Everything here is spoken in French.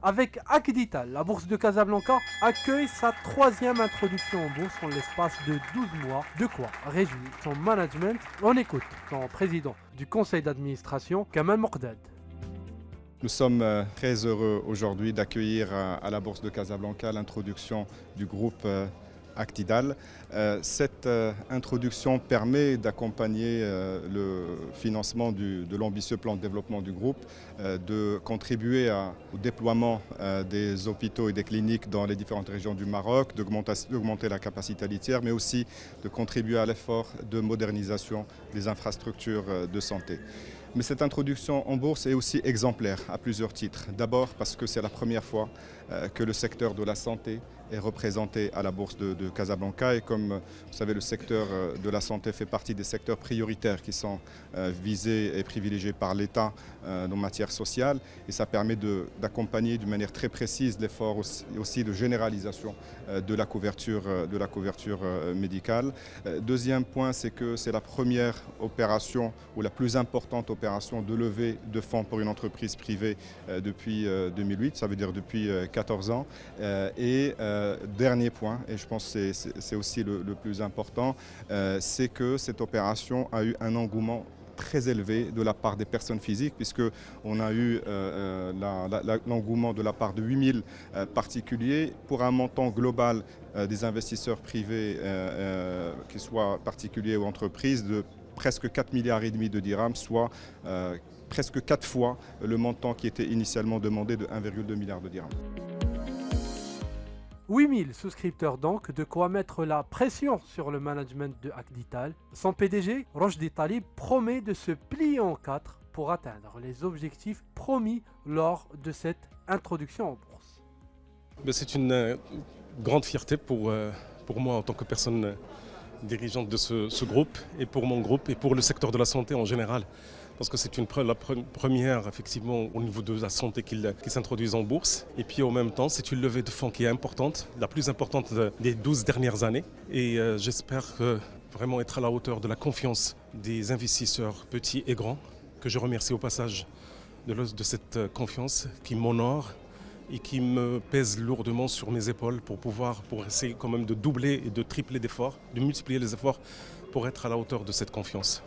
Avec Acdital, la bourse de Casablanca accueille sa troisième introduction en bourse en l'espace de 12 mois. De quoi réjouit son management. On écoute son président du conseil d'administration, Kamal Mokdad. Nous sommes très heureux aujourd'hui d'accueillir à la Bourse de Casablanca l'introduction du groupe Acdital. Cette introduction permet d'accompagner le financement de l'ambitieux plan de développement du groupe, de contribuer au déploiement des hôpitaux et des cliniques dans les différentes régions du Maroc, d'augmenter la capacité litière, mais aussi de contribuer à l'effort de modernisation des infrastructures de santé. Mais cette introduction en bourse est aussi exemplaire à plusieurs titres. D'abord parce que c'est la première fois que le secteur de la santé est représenté à la bourse de Casablanca. Et comme vous savez, le secteur de la santé fait partie des secteurs prioritaires qui sont visés et privilégiés par l'État en matière sociale. Et ça permet d'accompagner d'une manière très précise l'effort aussi de généralisation de la couverture médicale. Deuxième point, c'est que c'est la première opération ou la plus importante opération de levée de fonds pour une entreprise privée depuis 2008, ça veut dire depuis 14 ans. Dernier point, et je pense que c'est aussi le plus important, c'est que cette opération a eu un engouement très élevé de la part des personnes physiques, puisqu'on a eu l'engouement de la part de 8000 particuliers pour un montant global des investisseurs privés, qu'ils soient particuliers ou entreprises, de presque 4,5 milliards de dirhams, soit presque 4 fois le montant qui était initialement demandé de 1,2 milliard de dirhams. 8000 souscripteurs donc, de quoi mettre la pression sur le management de Acdital. Son PDG, Rochdi Talib, promet de se plier en quatre pour atteindre les objectifs promis lors de cette introduction en bourse. C'est une grande fierté pour moi en tant que personne dirigeante de ce groupe et pour mon groupe et pour le secteur de la santé en général. Parce que c'est la première, effectivement, au niveau de la santé qui s'introduise en bourse. Et puis, en même temps, c'est une levée de fonds qui est importante, la plus importante des 12 dernières années. Et j'espère vraiment être à la hauteur de la confiance des investisseurs petits et grands, que je remercie au passage de cette confiance qui m'honore et qui me pèse lourdement sur mes épaules pour essayer quand même de doubler et de tripler d'efforts, de multiplier les efforts pour être à la hauteur de cette confiance.